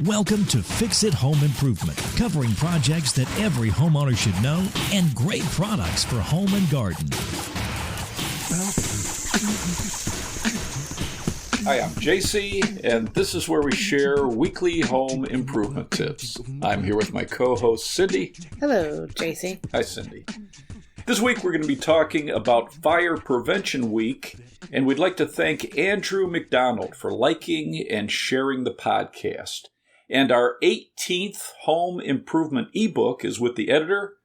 Welcome to Fix It Home Improvement, covering projects that every homeowner should know and great products for home and garden. Hi, I'm JC, and this is where we share weekly home improvement tips. I'm here with my co-host, Cindy. Hello, JC. Hi, Cindy. This week we're going to be talking about Fire Prevention Week, and we'd like to thank Andrew McDonald for liking and sharing the podcast. And our 18th home improvement ebook is with the editor,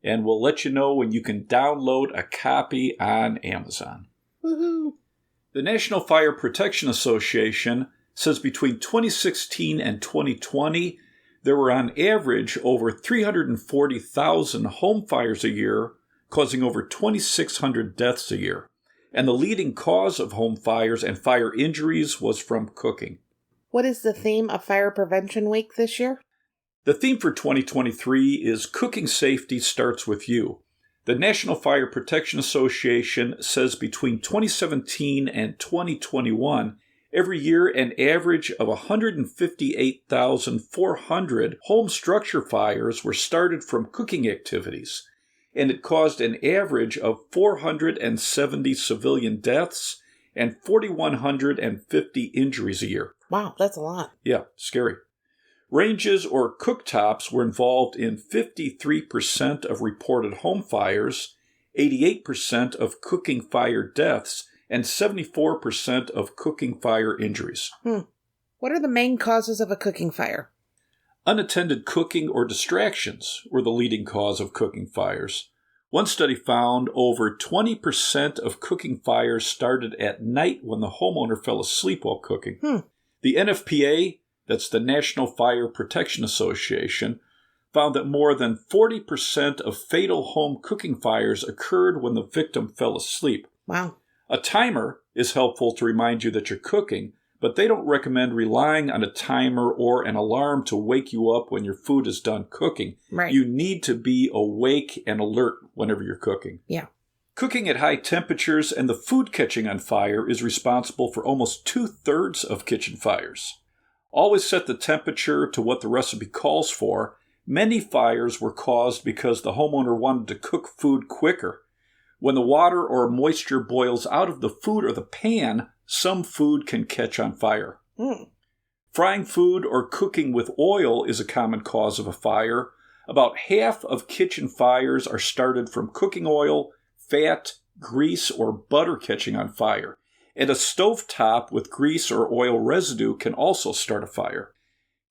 and we'll let you know when you can download a copy on Amazon. Woohoo! The National Fire Protection Association says between 2016 and 2020, there were on average over 340,000 home fires a year, causing over 2,600 deaths a year. And the leading cause of home fires and fire injuries was from cooking. What is the theme of Fire Prevention Week this year? The theme for 2023 is Cooking Safety Starts With You. The National Fire Protection Association says between 2017 and 2021, every year an average of 158,400 home structure fires were started from cooking activities, and it caused an average of 470 civilian deaths and 4,150 injuries a year. Wow, that's a lot. Yeah, scary. Ranges or cooktops were involved in 53% of reported home fires, 88% of cooking fire deaths, and 74% of cooking fire injuries. What are the main causes of a cooking fire? Unattended cooking or distractions were the leading cause of cooking fires. One study found over 20% of cooking fires started at night when the homeowner fell asleep while cooking. The NFPA, that's the National Fire Protection Association, found that more than 40% of fatal home cooking fires occurred when the victim fell asleep. Wow. A timer is helpful to remind you that you're cooking, but they don't recommend relying on a timer or an alarm to wake you up when your food is done cooking. Right. You need to be awake and alert whenever you're cooking. Yeah. Cooking at high temperatures and the food catching on fire is responsible for almost 2/3 of kitchen fires. Always set the temperature to what the recipe calls for. Many fires were caused because the homeowner wanted to cook food quicker. When the water or moisture boils out of the food or the pan, some food can catch on fire. Frying food or cooking with oil is a common cause of a fire. About half of kitchen fires are started from cooking oil, fat, grease, or butter catching on fire. And a stovetop with grease or oil residue can also start a fire.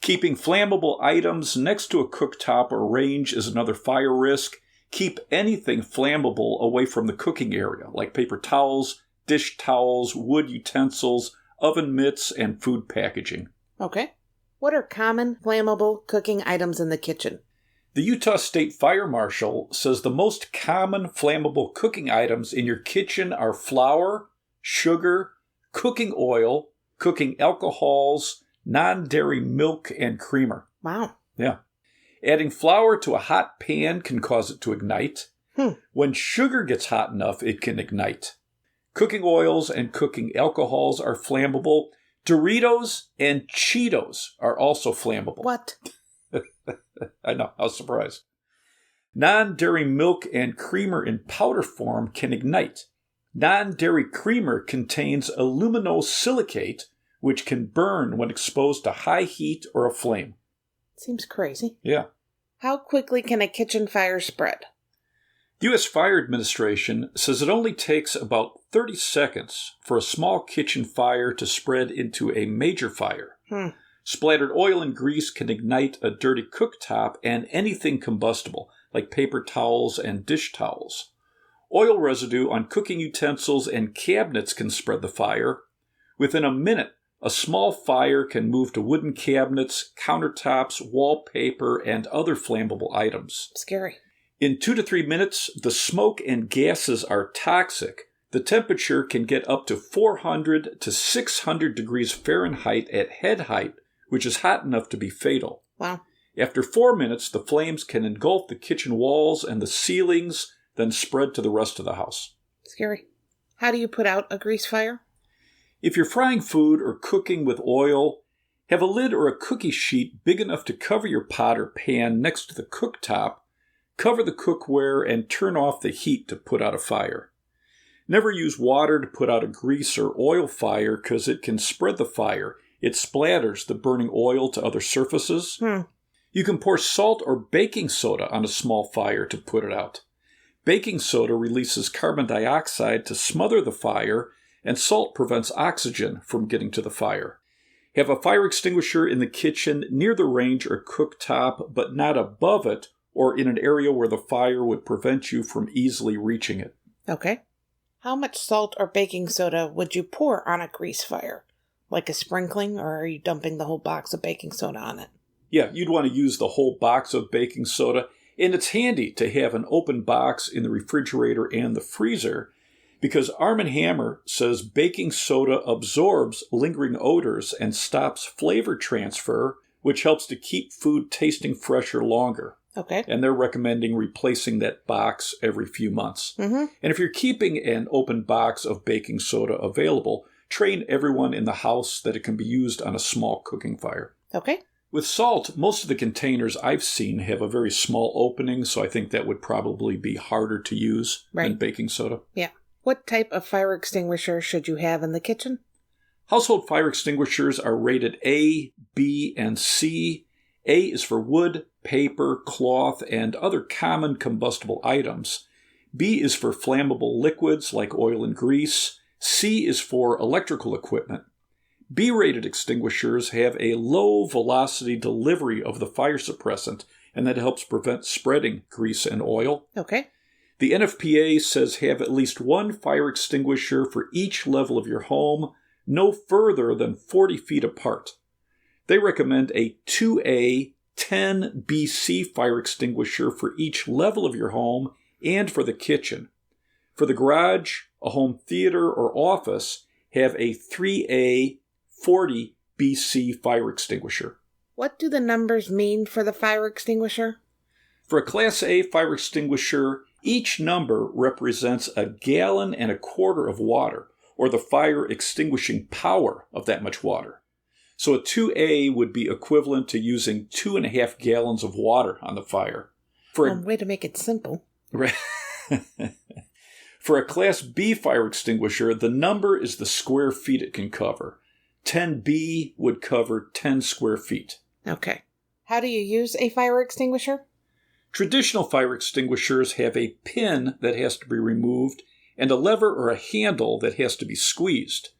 Keeping flammable items next to a cooktop or range is another fire risk. Keep anything flammable away from the cooking area, like paper towels, dish towels, wood utensils, oven mitts, and food packaging. Okay. What are common flammable cooking items in the kitchen? The Utah State Fire Marshal says the most common flammable cooking items in your kitchen are flour, sugar, cooking oil, cooking alcohols, non-dairy milk, and creamer. Wow. Yeah. Adding flour to a hot pan can cause it to ignite. When sugar gets hot enough, it can ignite. Cooking oils and cooking alcohols are flammable. Doritos and Cheetos are also flammable. What? I know, I was surprised. Non-dairy milk and creamer in powder form can ignite. Non-dairy creamer contains aluminosilicate, which can burn when exposed to high heat or a flame. Seems crazy. Yeah. How quickly can a kitchen fire spread? The U.S. Fire Administration says it only takes about 30 seconds for a small kitchen fire to spread into a major fire. Splattered oil and grease can ignite a dirty cooktop and anything combustible, like paper towels and dish towels. Oil residue on cooking utensils and cabinets can spread the fire. Within a minute, a small fire can move to wooden cabinets, countertops, wallpaper, and other flammable items. Scary. In 2 to 3 minutes, the smoke and gases are toxic. The temperature can get up to 400 to 600 degrees Fahrenheit at head height, which is hot enough to be fatal. Wow. After 4 minutes, the flames can engulf the kitchen walls and the ceilings, then spread to the rest of the house. Scary. How do you put out a grease fire? If you're frying food or cooking with oil, Have a lid or a cookie sheet big enough to cover your pot or pan next to the cooktop. Cover the cookware and turn off the heat to put out a fire. Never use water to put out a grease or oil fire because it can spread the fire. It splatters the burning oil to other surfaces. You can pour salt or baking soda on a small fire to put it out. Baking soda releases carbon dioxide to smother the fire, and salt prevents oxygen from getting to the fire. Have a fire extinguisher in the kitchen near the range or cooktop, but not above it or in an area where the fire would prevent you from easily reaching it. Okay. How much salt or baking soda would you pour on a grease fire? Like a sprinkling, or are you dumping the whole box of baking soda on it? Yeah, you'd want to use the whole box of baking soda, and it's handy to have an open box in the refrigerator and the freezer, because Arm & Hammer says baking soda absorbs lingering odors and stops flavor transfer, which helps to keep food tasting fresher longer. Okay. And they're recommending replacing that box every few months. And if you're keeping an open box of baking soda available, train everyone in the house that it can be used on a small cooking fire. Okay. With salt, most of the containers I've seen have a very small opening, so I think that would probably be harder to use than baking soda. Yeah. What type of fire extinguisher should you have in the kitchen? Household fire extinguishers are rated A, B, and C. A is for wood, paper, cloth, and other common combustible items. B is for flammable liquids like oil and grease. C is for electrical equipment. B-rated extinguishers have a low velocity delivery of the fire suppressant, and that helps prevent spreading grease and oil. Okay. The NFPA says have at least one fire extinguisher for each level of your home, no further than 40 feet apart. They recommend a 2A 10 BC fire extinguisher for each level of your home and for the kitchen. For the garage, a home theater, or office, have a 3A 40 BC fire extinguisher. What do the numbers mean for the fire extinguisher? For a Class A fire extinguisher, each number represents 1.25 gallons of water, or the fire extinguishing power of that much water. So a 2A would be equivalent to using 2.5 gallons of water on the fire. Way to make it simple. For a Class B fire extinguisher, the number is the square feet it can cover. 10B would cover 10 square feet. Okay. How do you use a fire extinguisher? Traditional fire extinguishers have a pin that has to be removed and a lever or a handle that has to be squeezed.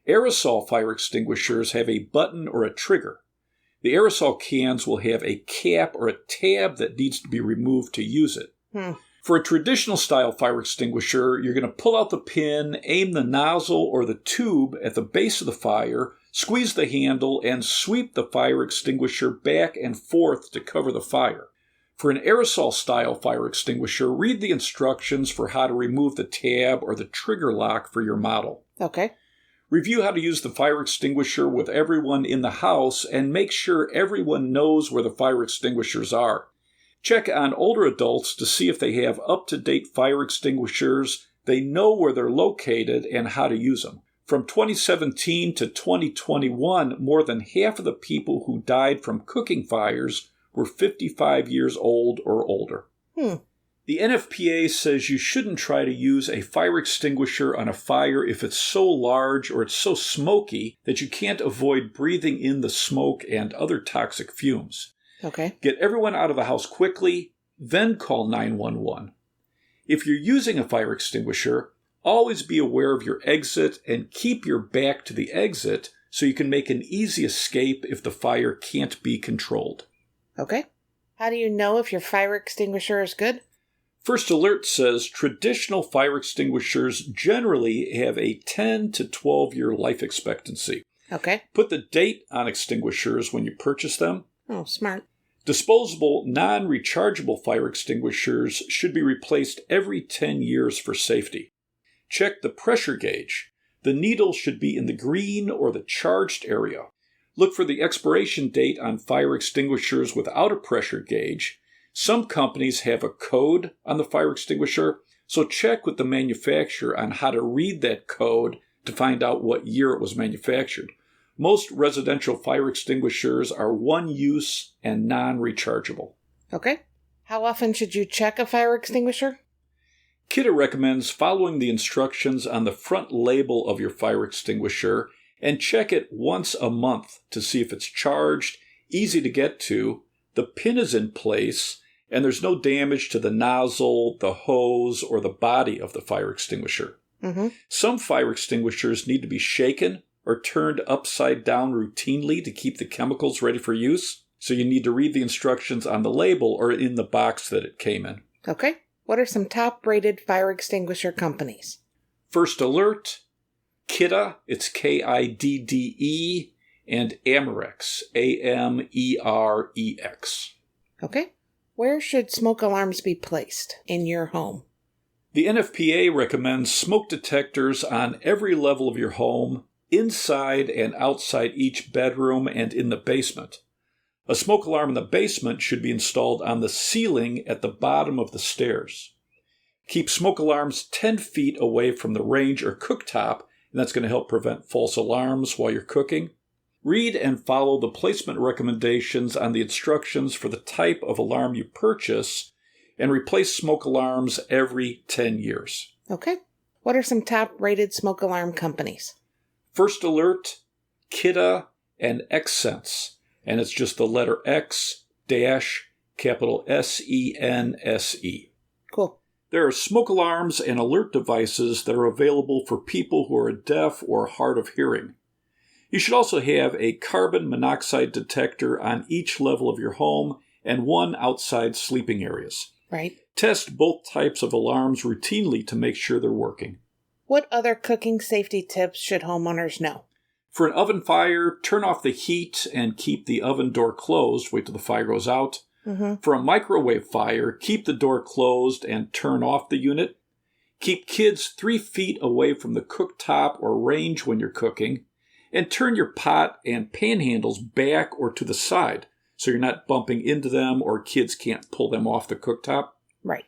Aerosol fire extinguishers have a button or a trigger. The aerosol cans will have a cap or a tab that needs to be removed to use it. For a traditional style fire extinguisher, you're going to pull out the pin, aim the nozzle or the tube at the base of the fire, squeeze the handle, and sweep the fire extinguisher back and forth to cover the fire. For an aerosol style fire extinguisher, read the instructions for how to remove the tab or the trigger lock for your model. Okay. Review how to use the fire extinguisher with everyone in the house and make sure everyone knows where the fire extinguishers are. Check on older adults to see if they have up-to-date fire extinguishers, they know where they're located, and how to use them. From 2017 to 2021, more than half of the people who died from cooking fires were 55 years old or older. The NFPA says you shouldn't try to use a fire extinguisher on a fire if it's so large or it's so smoky that you can't avoid breathing in the smoke and other toxic fumes. Okay. Get everyone out of the house quickly, then call 911. If you're using a fire extinguisher, always be aware of your exit and keep your back to the exit so you can make an easy escape if the fire can't be controlled. Okay. How do you know if your fire extinguisher is good? First Alert says traditional fire extinguishers generally have a 10 to 12 year life expectancy. Okay. Put the date on extinguishers when you purchase them. Oh, smart. Disposable, non-rechargeable fire extinguishers should be replaced every 10 years for safety. Check the pressure gauge. The needle should be in the green or the charged area. Look for the expiration date on fire extinguishers without a pressure gauge. Some companies have a code on the fire extinguisher, so check with the manufacturer on how to read that code to find out what year it was manufactured. Most residential fire extinguishers are one-use and non-rechargeable. Okay. How often should you check a fire extinguisher? Kidder recommends following the instructions on the front label of your fire extinguisher and check it once a month to see if it's charged, easy to get to, the pin is in place, and there's no damage to the nozzle, the hose, or the body of the fire extinguisher. Mm-hmm. Some fire extinguishers need to be shaken or turned upside down routinely to keep the chemicals ready for use, so you need to read the instructions on the label or in the box that it came in. Okay. What are some top-rated fire extinguisher companies? First Alert, Kidde, it's Kidde, and Amerex, Amerex. Okay. Where should smoke alarms be placed in your home? The NFPA recommends smoke detectors on every level of your home, inside and outside each bedroom and in the basement. A smoke alarm in the basement should be installed on the ceiling at the bottom of the stairs. Keep smoke alarms 10 feet away from the range or cooktop, and that's going to help prevent false alarms while you're cooking. Read and follow the placement recommendations on the instructions for the type of alarm you purchase, and replace smoke alarms every 10 years. Okay. What are some top-rated smoke alarm companies? First Alert, Kidde, and Xsense. And it's just the letter X dash capital SENSE. Cool. There are smoke alarms and alert devices that are available for people who are deaf or hard of hearing. You should also have a carbon monoxide detector on each level of your home and one outside sleeping areas. Right. Test both types of alarms routinely to make sure they're working. What other cooking safety tips should homeowners know? For an oven fire, turn off the heat and keep the oven door closed. Wait till the fire goes out. Mm-hmm. For a microwave fire, keep the door closed and turn off the unit. Keep kids 3 feet away from the cooktop or range when you're cooking. And turn your pot and pan handles back or to the side so you're not bumping into them or kids can't pull them off the cooktop. Right.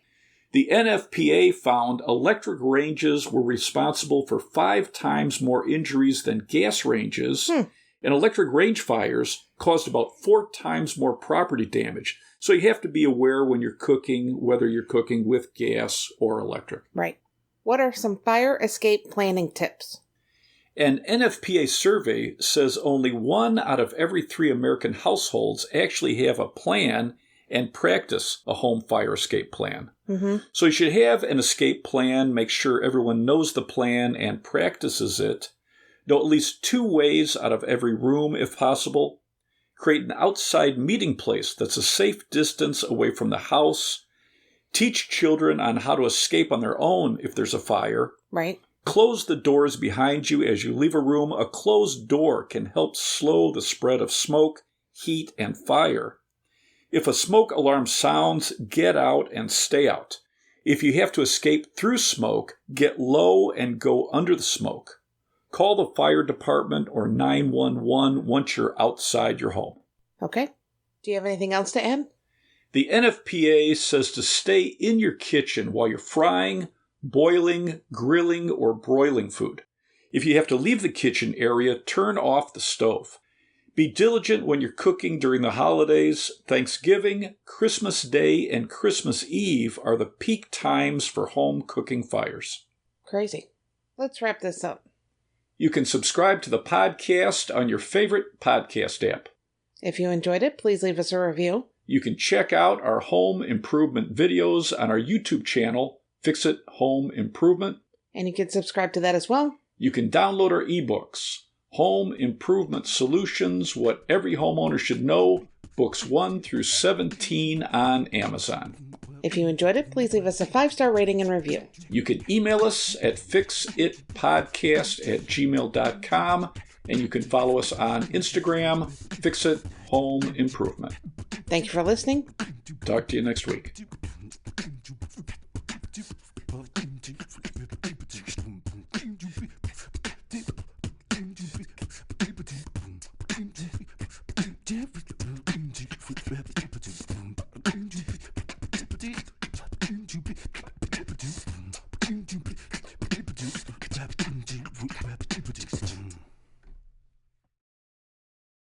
The NFPA found electric ranges were responsible for 5 times more injuries than gas ranges, and electric range fires caused about 4 times more property damage. So you have to be aware when you're cooking, whether you're cooking with gas or electric. Right. What are some fire escape planning tips? An NFPA survey says only 1 out of every 3 American households actually have a plan and practice a home fire escape plan. Mm-hmm. So you should have an escape plan, make sure everyone knows the plan and practices it. Know at least 2 ways out of every room if possible. Create an outside meeting place that's a safe distance away from the house. Teach children on how to escape on their own if there's a fire. Right. Close the doors behind you as you leave a room. A closed door can help slow the spread of smoke, heat, and fire. If a smoke alarm sounds, get out and stay out. If you have to escape through smoke, get low and go under the smoke. Call the fire department or 911 once you're outside your home. Okay. Do you have anything else to add? The NFPA says to stay in your kitchen while you're frying, boiling, grilling, or broiling food. If you have to leave the kitchen area, turn off the stove. Be diligent when you're cooking during the holidays. Thanksgiving, Christmas Day, and Christmas Eve are the peak times for home cooking fires. Crazy. Let's wrap this up. You can subscribe to the podcast on your favorite podcast app. If you enjoyed it, please leave us a review. You can check out our home improvement videos on our YouTube channel, Fix It Home Improvement. And you can subscribe to that as well. You can download our ebooks, Home Improvement Solutions, What Every Homeowner Should Know, books 1 through 17 on Amazon. If you enjoyed it, please leave us a 5-star rating and review. You can email us at fixitpodcast@gmail.com, and you can follow us on Instagram, Fix It Home Improvement. Thank you for listening. Talk to you next week.